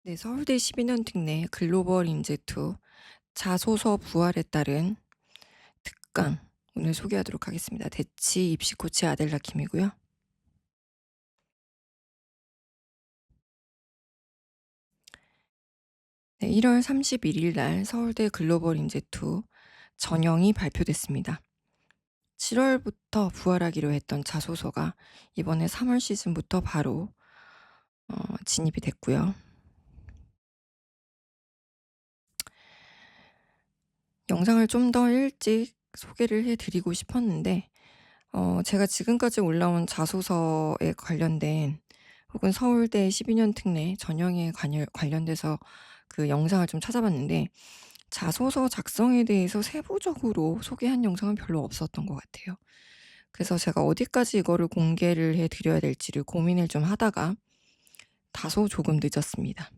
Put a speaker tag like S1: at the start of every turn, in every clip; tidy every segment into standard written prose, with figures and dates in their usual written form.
S1: 네, 서울대 12년 특례 글로벌 인재2 자소서 부활에 따른 특강 오늘 소개하도록 하겠습니다. 대치 입시 코치 아델라 김이고요. 네, 1월 31일 날 서울대 글로벌 인재2 전형이 발표됐습니다. 7월부터 부활하기로 했던 자소서가 이번에 3월 시즌부터 바로 진입이 됐고요. 영상을 좀 더 일찍 소개를 해드리고 싶었는데 제가 지금까지 올라온 자소서에 관련된 혹은 서울대 12년 특례 전형에 관련돼서 그 영상을 좀 찾아봤는데 자소서 작성에 대해서 세부적으로 소개한 영상은 별로 없었던 것 같아요. 그래서 제가 어디까지 이거를 공개를 해 드려야 될지를 고민을 좀 하다가 다소 조금 늦었습니다.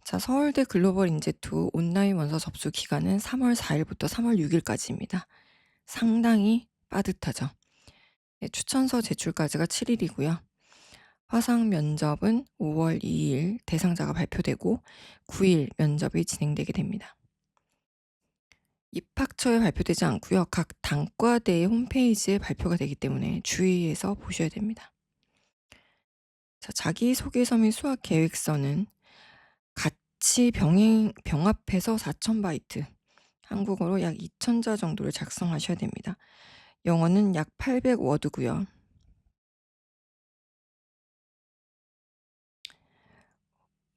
S1: 자, 서울대 글로벌 인재2 온라인 원서 접수 기간은 3월 4일부터 3월 6일까지입니다. 상당히 빠듯하죠. 네, 추천서 제출까지가 7일이고요. 화상 면접은 5월 2일 대상자가 발표되고 9일 면접이 진행되게 됩니다. 입학처에 발표되지 않고요. 각 단과대의 홈페이지에 발표가 되기 때문에 주의해서 보셔야 됩니다. 자, 자기소개서 및 수학 계획서는 같이 병합해서 4,000바이트, 한국어로 약 2,000자 정도를 작성하셔야 됩니다. 영어는 약 800워드고요.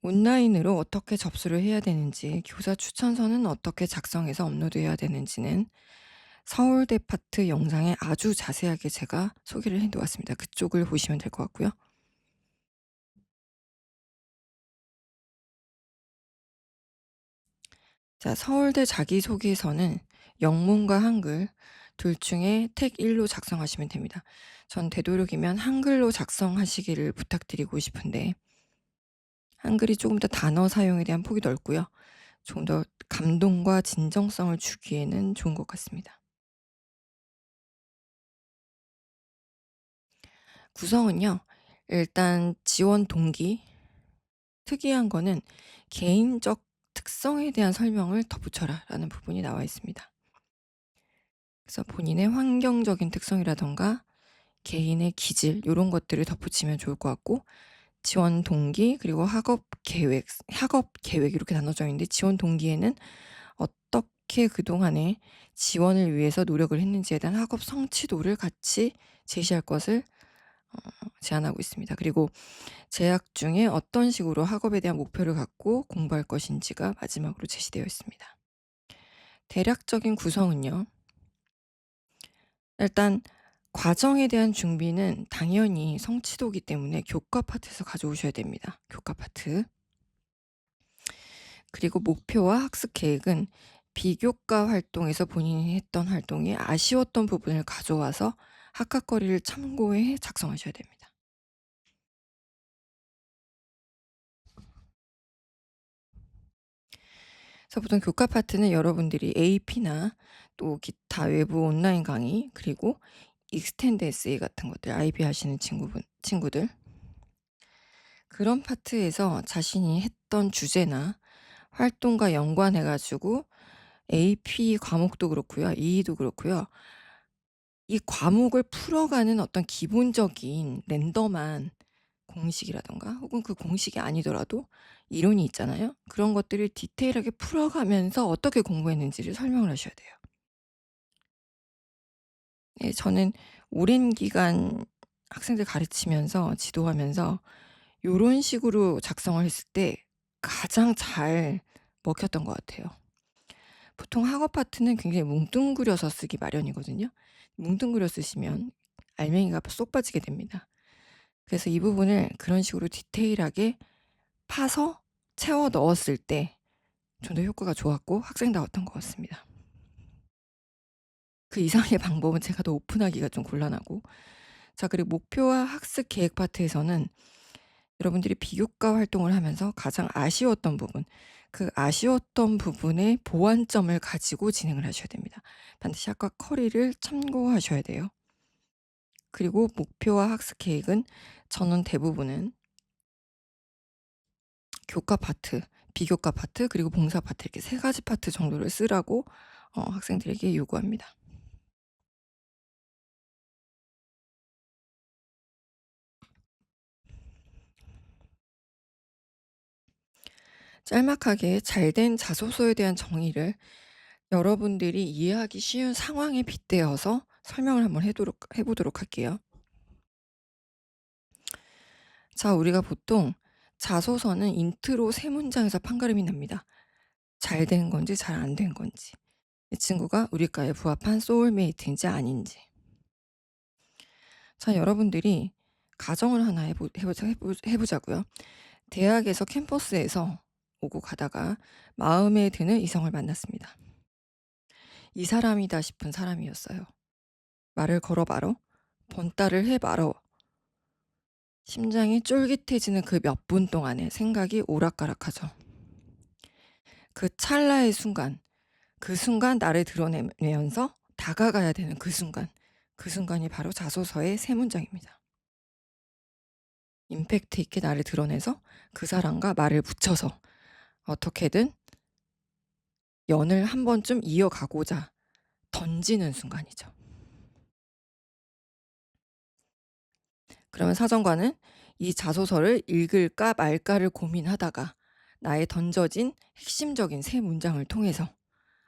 S1: 온라인으로 어떻게 접수를 해야 되는지, 교사 추천서는 어떻게 작성해서 업로드해야 되는지는 서울대 파트 영상에 아주 자세하게 제가 소개를 해 놓았습니다. 그쪽을 보시면 될 것 같고요. 자, 서울대 자기소개서는 영문과 한글 둘 중에 택 1로 작성하시면 됩니다. 전 되도록이면 한글로 작성하시기를 부탁드리고 싶은데 한글이 조금 더 단어 사용에 대한 폭이 넓고요. 좀 더 감동과 진정성을 주기에는 좋은 것 같습니다. 구성은요. 일단 지원 동기, 특이한 거는 개인적 특성에 대한 설명을 덧붙여라라는 부분이 나와 있습니다. 그래서 본인의 환경적인 특성이라던가 개인의 기질 요런 것들을 덧붙이면 좋을 것 같고 지원 동기 그리고 학업 계획 이렇게 나눠져 있는데 지원 동기에는 어떻게 그동안에 지원을 위해서 노력을 했는지에 대한 학업 성취도를 같이 제시할 것을 제안하고 있습니다. 그리고 재학 중에 어떤 식으로 학업에 대한 목표를 갖고 공부할 것인지가 마지막으로 제시되어 있습니다. 대략적인 구성은요. 일단 과정에 대한 준비는 당연히 성취도기 때문에 교과 파트에서 가져오셔야 됩니다. 교과 파트. 그리고 목표와 학습 계획은 비교과 활동에서 본인이 했던 활동이 아쉬웠던 부분을 가져와서 학각거리를 참고해 작성하셔야 됩니다. 그래서 보통 교과 파트는 여러분들이 AP나 또 기타 외부 온라인 강의 그리고 익스텐드 에세이 같은 것들 IB 하시는 친구들 그런 파트에서 자신이 했던 주제나 활동과 연관해 가지고 AP 과목도 그렇고요. EE도 그렇고요. 이 과목을 풀어가는 어떤 기본적인 랜덤한 공식이라든가 혹은 그 공식이 아니더라도 이론이 있잖아요. 그런 것들을 디테일하게 풀어가면서 어떻게 공부했는지를 설명을 하셔야 돼요. 네, 저는 오랜 기간 학생들 가르치면서 지도하면서 요런 식으로 작성을 했을 때 가장 잘 먹혔던 것 같아요. 보통 학업 파트는 굉장히 뭉뚱그려서 쓰기 마련이거든요. 뭉뚱그려 쓰시면 알맹이가 쏙 빠지게 됩니다. 그래서 이 부분을 그런 식으로 디테일하게 파서 채워 넣었을 때 좀 더 효과가 좋았고 학생다웠던 것 같습니다. 그 이상의 방법은 제가 더 오픈하기가 좀 곤란하고 자 그리고 목표와 학습 계획 파트에서는 여러분들이 비교과 활동을 하면서 가장 아쉬웠던 부분, 그 아쉬웠던 부분의 보완점을 가지고 진행을 하셔야 됩니다. 반드시 학과 커리를 참고하셔야 돼요. 그리고 목표와 학습 계획은 저는 대부분은 교과 파트, 비교과 파트, 그리고 봉사 파트 이렇게 세 가지 파트 정도를 쓰라고 학생들에게 요구합니다. 짤막하게 잘된 자소서에 대한 정의를 여러분들이 이해하기 쉬운 상황에 빗대어서 설명을 한번 해 보도록 할게요. 자, 우리가 보통 자소서는 인트로 세 문장에서 판가름이 납니다. 잘 된 건지 잘 안 된 건지, 이 친구가 우리과에 부합한 소울메이트인지 아닌지. 자, 여러분들이 가정을 하나 해보자고요. 대학에서 캠퍼스에서 오고 가다가 마음에 드는 이성을 만났습니다. 이 사람이다 싶은 사람이었어요. 말을 걸어봐로, 번따를 해봐로, 심장이 쫄깃해지는 그 몇 분 동안에 생각이 오락가락하죠. 그 찰나의 순간, 그 순간 나를 드러내면서 다가가야 되는 그 순간, 그 순간이 바로 자소서의 세 문장입니다. 임팩트 있게 나를 드러내서 그 사람과 말을 붙여서 어떻게든 연을 한 번쯤 이어가고자 던지는 순간이죠. 그러면 사정관은 이 자소서를 읽을까 말까를 고민하다가 나의 던져진 핵심적인 세 문장을 통해서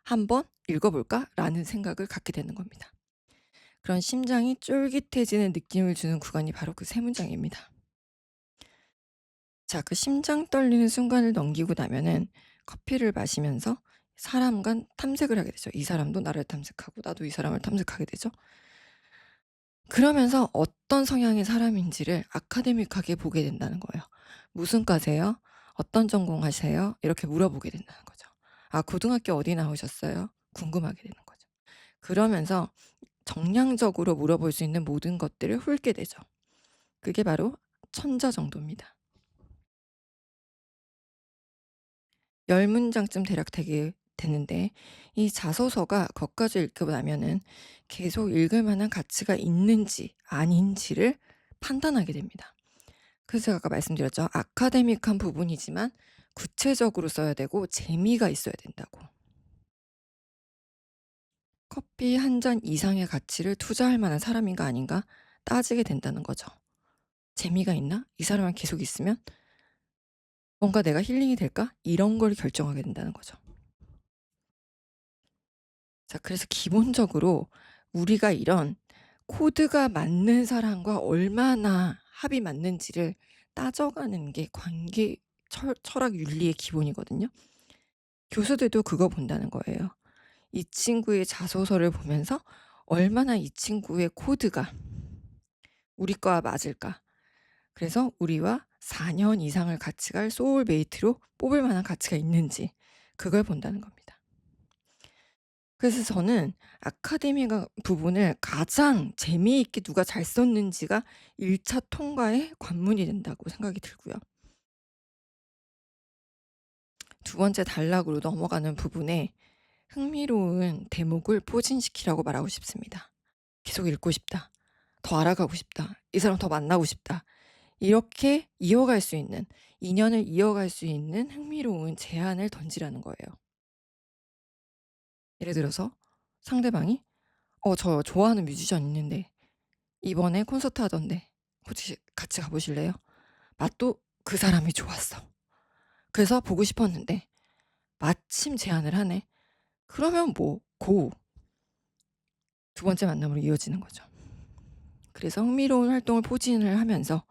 S1: 한번 읽어볼까라는 생각을 갖게 되는 겁니다. 그런 심장이 쫄깃해지는 느낌을 주는 구간이 바로 그 세 문장입니다. 자, 그 심장 떨리는 순간을 넘기고 나면은 커피를 마시면서 사람 간 탐색을 하게 되죠. 이 사람도 나를 탐색하고 나도 이 사람을 탐색하게 되죠. 그러면서 어떤 성향의 사람인지를 아카데믹하게 보게 된다는 거예요. 무슨 과세요? 어떤 전공하세요? 이렇게 물어보게 된다는 거죠. 아, 고등학교 어디 나오셨어요? 궁금하게 되는 거죠. 그러면서 정량적으로 물어볼 수 있는 모든 것들을 훑게 되죠. 그게 바로 천자 정도입니다. 10문장쯤 대략 되게 되는데 이 자소서가 거기까지 읽고 나면은 계속 읽을 만한 가치가 있는지 아닌지를 판단하게 됩니다. 그래서 제가 아까 말씀드렸죠. 아카데믹한 부분이지만 구체적으로 써야 되고 재미가 있어야 된다고. 커피 한 잔 이상의 가치를 투자할 만한 사람인가 아닌가 따지게 된다는 거죠. 재미가 있나? 이 사람만 계속 있으면 뭔가 내가 힐링이 될까? 이런 걸 결정하게 된다는 거죠. 자, 그래서 기본적으로 우리가 이런 코드가 맞는 사람과 얼마나 합이 맞는지를 따져가는 게 관계 철학 윤리의 기본이거든요. 교수들도 그거 본다는 거예요. 이 친구의 자소서를 보면서 얼마나 이 친구의 코드가 우리 거와 맞을까. 그래서 우리와 4년 이상을 같이 갈 소울메이트로 뽑을 만한 가치가 있는지 그걸 본다는 겁니다. 그래서 저는 아카데미 부분을 가장 재미있게 누가 잘 썼는지가 1차 통과의 관문이 된다고 생각이 들고요. 두 번째 단락으로 넘어가는 부분에 흥미로운 대목을 포진시키라고 말하고 싶습니다. 계속 읽고 싶다. 더 알아가고 싶다. 이 사람 더 만나고 싶다. 이렇게 이어갈 수 있는, 인연을 이어갈 수 있는 흥미로운 제안을 던지라는 거예요. 예를 들어서 상대방이 저 좋아하는 뮤지션 있는데 이번에 콘서트 하던데 혹시 같이 가보실래요? 맛도 그 사람이 좋았어. 그래서 보고 싶었는데 마침 제안을 하네. 그러면 뭐 고 두 번째 만남으로 이어지는 거죠. 그래서 흥미로운 활동을 포진을 하면서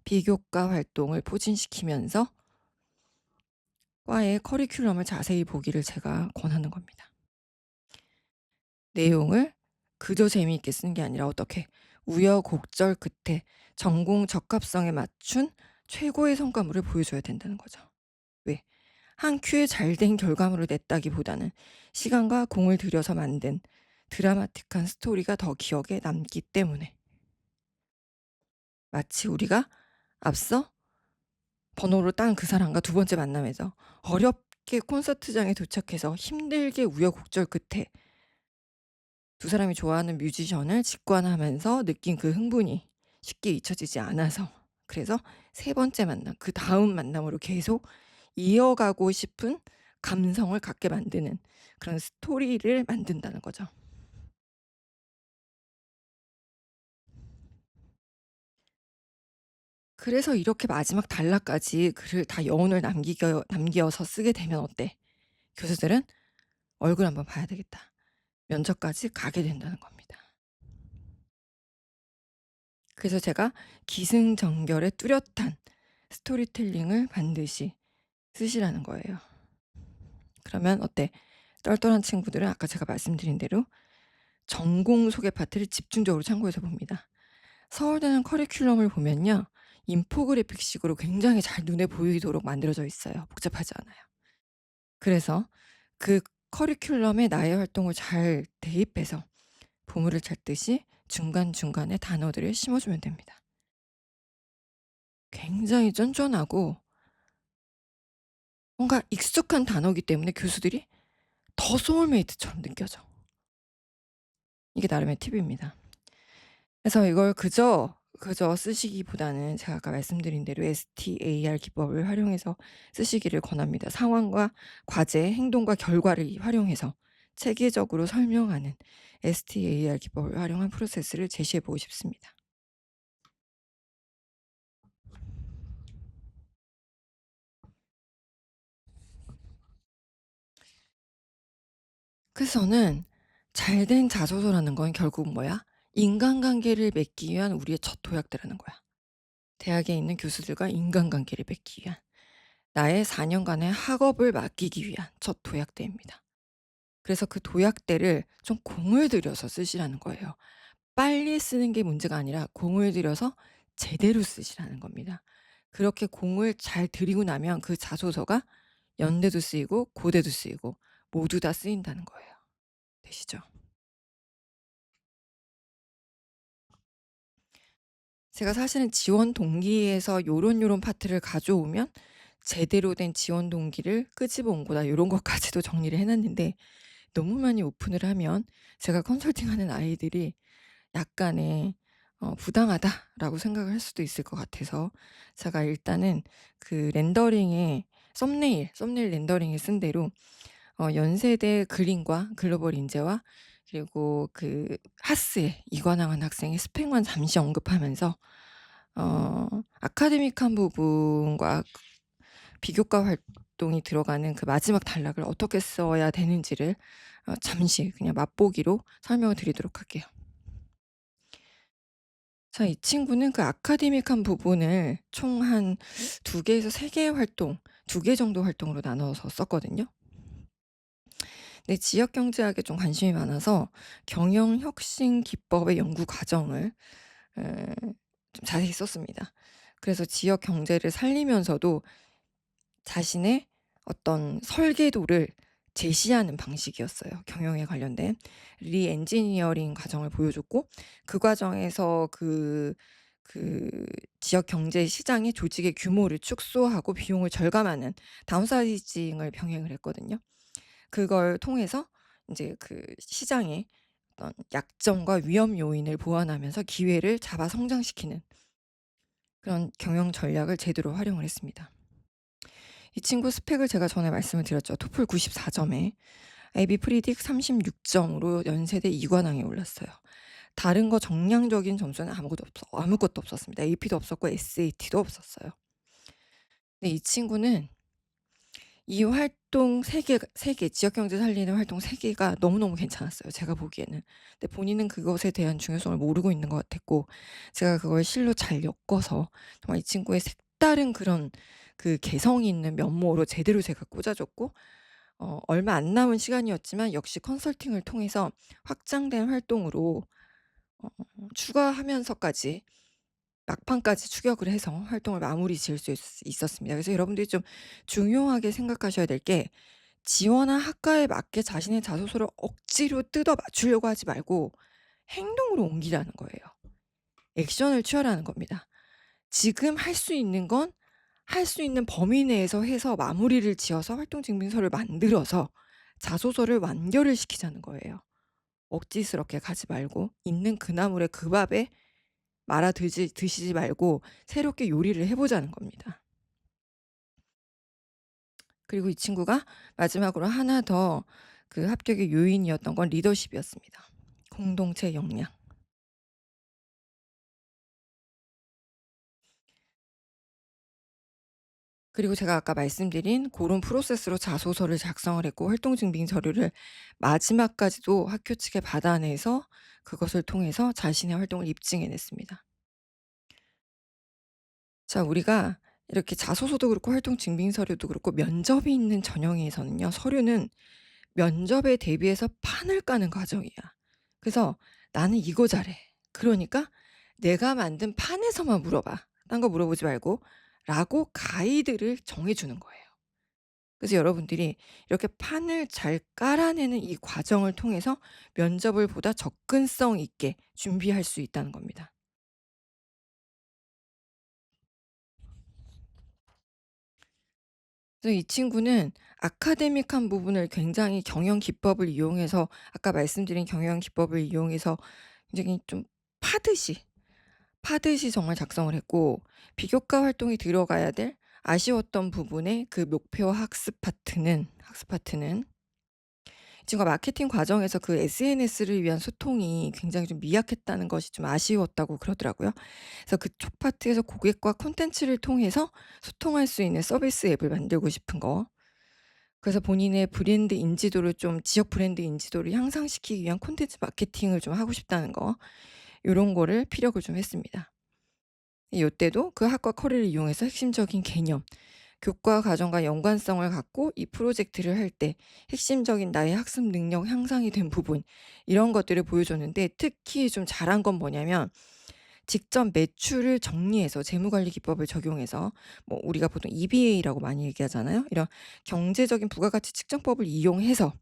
S1: 비교과 활동을 포진시키면서 과의 커리큘럼을 자세히 보기를 제가 권하는 겁니다. 내용을 그저 재미있게 쓰는 게 아니라 어떻게 우여곡절 끝에 전공 적합성에 맞춘 최고의 성과물을 보여줘야 된다는 거죠. 왜? 한 큐에 잘된 결과물을 냈다기보다는 시간과 공을 들여서 만든 드라마틱한 스토리가 더 기억에 남기 때문에. 마치 우리가 앞서 번호를 딴 그 사람과 두 번째 만남에서 어렵게 콘서트장에 도착해서 힘들게 우여곡절 끝에 두 사람이 좋아하는 뮤지션을 직관하면서 느낀 그 흥분이 쉽게 잊혀지지 않아서 그래서 세 번째 만남, 그다음 만남으로 계속 이어가고 싶은 감성을 갖게 만드는 그런 스토리를 만든다는 거죠. 그래서 이렇게 마지막 단락까지 글을 다 여운을 남기어서 쓰게 되면 어때? 교수들은 '얼굴 한번 봐야 되겠다.' 면접까지 가게 된다는 겁니다. 그래서 제가 기승전결의 뚜렷한 스토리텔링을 반드시 쓰시라는 거예요. 그러면 어때? 똘똘한 친구들은 아까 제가 말씀드린 대로 전공 소개 파트를 집중적으로 참고해서 봅니다. 서울대는 커리큘럼을 보면요. 인포그래픽식으로 굉장히 잘 눈에 보이도록 만들어져 있어요. 복잡하지 않아요. 그래서 그 커리큘럼에 나의 활동을 잘 대입해서 보물을 찾듯이 중간중간에 단어들을 심어주면 됩니다. 굉장히 쫀쫀하고 뭔가 익숙한 단어이기 때문에 교수들이 더 소울메이트처럼 느껴져. 이게 나름의 팁입니다. 그래서 이걸 그저 쓰시기보다는 제가 아까 말씀드린 대로 STAR 기법을 활용해서 쓰시기를 권합니다. 상황과 과제, 행동과 결과를 활용해서 체계적으로 설명하는 STAR 기법을 활용한 프로세스를 제시해 보고 싶습니다. 그래서 저는 잘된 자소서라는 건 결국 뭐야? 인간관계를 맺기 위한 우리의 첫 도약대라는 거야. 대학에 있는 교수들과 인간관계를 맺기 위한 나의 4 년간의 학업을 맡기기 위한 첫 도약대입니다. 그래서 그 도약대를 좀 공을 들여서 쓰시라는 거예요. 빨리 쓰는 게 문제가 아니라 공을 들여서 제대로 쓰시라는 겁니다. 그렇게 공을 잘 들이고 나면 그 자소서가 연대도 쓰이고 고대도 쓰이고 모두 다 쓰인다는 거예요. 되시죠? 제가 사실은 지원 동기에서 요런 파트를 가져오면 제대로 된 지원 동기를 끄집어 온 거다 요런 것까지도 정리를 해 놨는데 너무 많이 오픈을 하면 제가 컨설팅하는 아이들이 약간의 '부당하다.'라고 생각을 할 수도 있을 것 같아서 제가 일단은 그 렌더링에 썸네일 렌더링에 쓴 대로 연세대 그림과 글로벌 인재와 그리고 그 하스에 이관왕한 학생의 스펙만 잠시 언급하면서 아카데믹한 부분과 비교과 활동이 들어가는 그 마지막 단락을 어떻게 써야 되는지를 잠시 그냥 맛보기로 설명을 드리도록 할게요. 자, 이 친구는 그 아카데믹한 부분을 총 한 2 개에서 3 개의 활동, 2개 정도 활동으로 나눠서 썼거든요. 네, 지역 경제학에 좀 관심이 많아서 경영 혁신 기법의 연구 과정을 에, 좀 자세히 썼습니다. 그래서 지역 경제를 살리면서도 자신의 어떤 설계도를 제시하는 방식이었어요. 경영에 관련된 리엔지니어링 과정을 보여줬고 그 과정에서 그 지역 경제 시장의 조직의 규모를 축소하고 비용을 절감하는 다운사이징을 병행을 했거든요. 그걸 통해서 이제 그 시장의 어떤 약점과 위험 요인을 보완하면서 기회를 잡아 성장시키는 그런 경영 전략을 제대로 활용을 했습니다. 이 친구 스펙을 제가 전에 말씀을 드렸죠. 토플 94 점에 IB 프리딕 36 점으로 연세대 이관왕에 올랐어요. 다른 거 정량적인 점수는 아무것도 없었습니다. AP도 없었고 SAT도 없었어요. 근데 이 친구는 이 활동 3개 지역 경제 살리는 활동 3 개가 너무너무 괜찮았어요, 제가 보기에는. 근데 본인은 그것에 대한 중요성을 모르고 있는 것 같았고 제가 그걸 실로 잘 엮어서 정말 이 친구의 색다른 그런 그 개성 있는 면모로 제대로 제가 꽂아 줬고 얼마 안 남은 시간이었지만 역시 컨설팅을 통해서 확장된 활동으로 추가하면서까지 막판까지 추격을 해서 활동을 마무리 지을 수 있었습니다. 그래서 여러분들이 좀 중요하게 생각하셔야 될 게 지원한 학과에 맞게 자신의 자소서를 억지로 뜯어 맞추려고 하지 말고 행동으로 옮기라는 거예요. 액션을 취하라는 겁니다. 지금 할 수 있는 건 할 수 있는 범위 내에서 해서 마무리를 지어서 활동 증명서를 만들어서 자소서를 완결을 시키자는 거예요. 억지스럽게 가지 말고 있는 그 나물에 그 밥에 말아 드시지 말고 새롭게 요리를 해 보자는 겁니다. 그리고 이 친구가 마지막으로 하나 더 그 합격의 요인이었던 건 리더십이었습니다. 공동체 역량. 그리고 제가 아까 말씀드린 고런 프로세스로 자소서를 작성을 했고 활동 증빙 서류를 마지막까지도 학교 측에 받아내서 그것을 통해서 자신의 활동을 입증해 냈습니다. 자, 우리가 이렇게 자소서도 그렇고 활동 증빙 서류도 그렇고 면접이 있는 전형에서는요. 서류는 면접에 대비해서 판을 까는 과정이야. 그래서 "나는 이거 잘해." 그러니까 "내가 만든 판에서만 물어봐. 딴 거 물어보지 말고." 라고 가이드를 정해 주는 거예요. 그래서 여러분들이 이렇게 판을 잘 깔아내는 이 과정을 통해서 면접을 보다 접근성 있게 준비할 수 있다는 겁니다. 그래서 이 친구는 아카데믹한 부분을 굉장히 경영 기법을 이용해서 아까 말씀드린 경영 기법을 이용해서 굉장히 좀 파듯이, 파듯이 정말 작성을 했고 비교과 활동이 들어가야 될 아쉬웠던 부분의 그 목표 학습 파트는 이 친구가 마케팅 과정에서 그 SNS를 위한 소통이 굉장히 좀 미약했다는 것이 좀 아쉬웠다고 그러더라고요. 그래서 그쪽 파트에서 고객과 콘텐츠를 통해서 소통할 수 있는 서비스 앱을 만들고 싶은 거. 그래서 본인의 브랜드 인지도를 좀 지역 브랜드 인지도를 향상시키기 위한 콘텐츠 마케팅을 좀 하고 싶다는 거. 요런 거를 피력을 좀 했습니다. 요때도 그 학과 커리를 이용해서 핵심적인 개념, 교과 과정과 연관성을 갖고 이 프로젝트를 할 때 핵심적인 나의 학습 능력 향상이 된 부분 이런 것들을 보여줬는데 특히 좀 잘한 건 뭐냐면 직접 매출을 정리해서 재무관리 기법을 적용해서 뭐 우리가 보통 EBA라고 많이 얘기하잖아요. 이런 경제적인 부가가치 측정법을 이용해서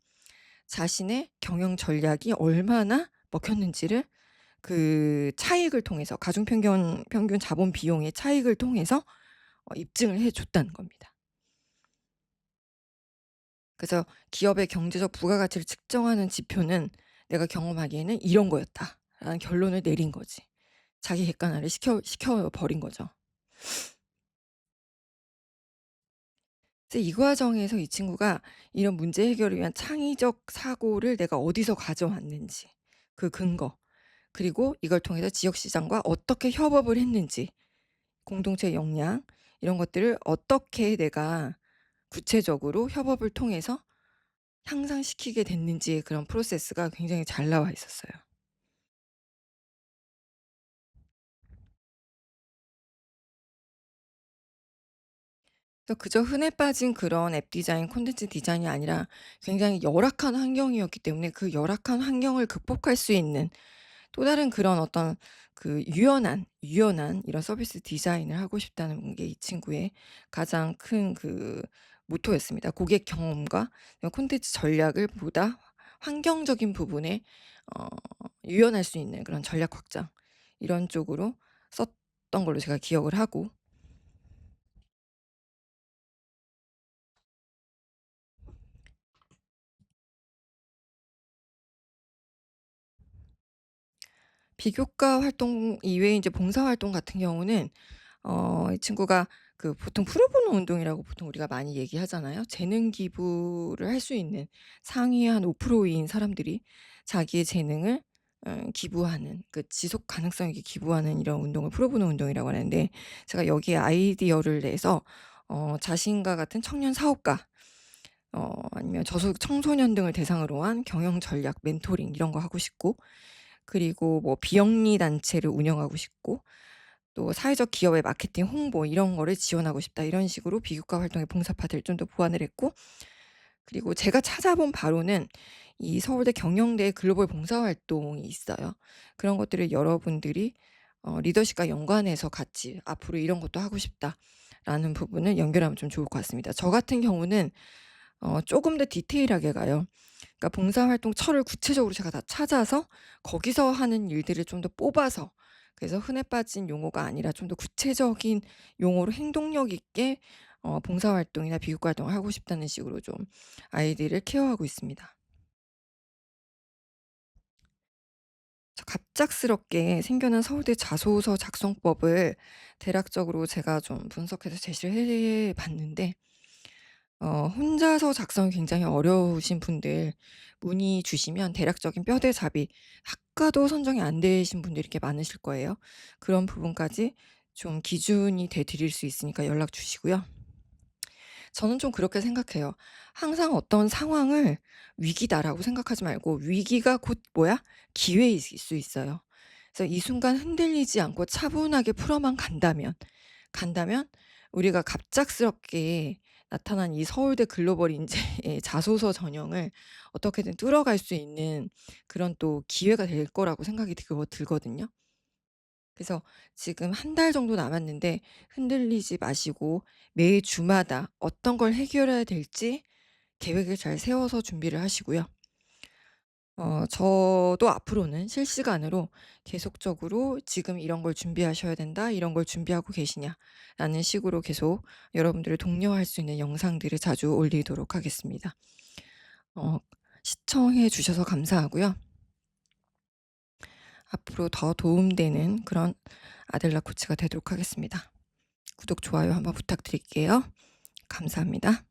S1: 자신의 경영 전략이 얼마나 먹혔는지를 그 차익을 통해서 가중평균 자본 비용의 차익을 통해서 입증을 해 줬다는 겁니다. 그래서 기업의 경제적 부가가치를 측정하는 지표는 내가 경험하기에는 이런 거였다라는 결론을 내린 거지. 자기 객관화를 시켜 버린 거죠. 그래서 이 과정에서 이 친구가 이런 문제 해결을 위한 창의적 사고를 내가 어디서 가져왔는지 그 근거, 그리고 이걸 통해서 지역 시장과 어떻게 협업을 했는지, 공동체 역량 이런 것들을 어떻게 내가 구체적으로 협업을 통해서 향상시키게 됐는지의 그런 프로세스가 굉장히 잘 나와 있었어요. 그래서 그저 흔해 빠진 그런 앱 디자인, 콘텐츠 디자인이 아니라 굉장히 열악한 환경이었기 때문에 그 열악한 환경을 극복할 수 있는 또 다른 그런 어떤 그 유연한 이런 서비스 디자인을 하고 싶다는 게 이 친구의 가장 큰 그 모토였습니다. 고객 경험과 콘텐츠 전략을 보다 환경적인 부분에 어 유연할 수 있는 그런 전략 확장 이런 쪽으로 썼던 걸로 제가 기억을 하고 비교과 활동 이외에 이제 봉사활동 같은 경우는 이 친구가 그 보통 프로보노 운동이라고 보통 우리가 많이 얘기하잖아요. 재능 기부를 할 수 있는 상위 한 5%인 사람들이 자기의 재능을 기부하는 그 지속 가능성 있게 기부하는 이런 운동을 프로보노 운동이라고 하는데 제가 여기에 아이디어를 내서 자신과 같은 청년 사업가 아니면 저소득 청소년 등을 대상으로 한 경영 전략 멘토링 이런 거 하고 싶고 그리고 뭐 비영리 단체를 운영하고 싶고 또 사회적 기업의 마케팅 홍보 이런 거를 지원하고 싶다. 이런 식으로 비교과 활동의 봉사 파트를 좀 더 보완을 했고 그리고 제가 찾아본 바로는 이 서울대 경영대의 글로벌 봉사활동이 있어요. 그런 것들을 여러분들이 리더십과 연관해서 같이 '앞으로 이런 것도 하고 싶다.'라는 부분을 연결하면 좀 좋을 것 같습니다. 저 같은 경우는 쪼금 더 디테일하게 가요. 그러니까 봉사활동 철을 구체적으로 제가 다 찾아서 거기서 하는 일들을 좀 더 뽑아서 그래서 흔해 빠진 용어가 아니라 좀 더 구체적인 용어로 행동력 있게 봉사활동이나 비교과 활동을 하고 싶다는 식으로 좀 아이들을 케어하고 있습니다. 갑작스럽게 생겨난 서울대 자소서 작성법을 대략적으로 제가 좀 분석해서 제시를 해 봤는데, 혼자서 작성이 굉장히 어려우신 분들 문의 주시면 대략적인 뼈대잡이 학과도 선정이 안 되신 분들이 이렇게 많으실 거예요. 그런 부분까지 좀 기준이 돼 드릴 수 있으니까 연락 주시고요. 저는 좀 그렇게 생각해요. 항상 어떤 상황을 위기다라고 생각하지 말고, 위기가 곧 뭐야? 기회일 수 있어요. 그래서 이 순간 흔들리지 않고 차분하게 풀어만 간다면 우리가 갑작스럽게 나타난 이 서울대 글로벌 인재의 자소서 전형을 어떻게든 뚫어갈 수 있는 그런 또 기회가 될 거라고 생각이 들거든요. 그래서 지금 한 달 정도 남았는데 흔들리지 마시고 매 주마다 어떤 걸 해결해야 될지 계획을 잘 세워서 준비를 하시고요. 저도 앞으로는 실시간으로 계속적으로 "지금 이런 걸 준비하셔야 된다. 이런 걸 준비하고 계시냐?"라는 식으로 계속 여러분들을 독려할 수 있는 영상들을 자주 올리도록 하겠습니다. 어 시청해 주셔서 감사하고요. 앞으로 더 도움되는 그런 아델라 코치가 되도록 하겠습니다. 구독, 좋아요 한번 부탁드릴게요. 감사합니다.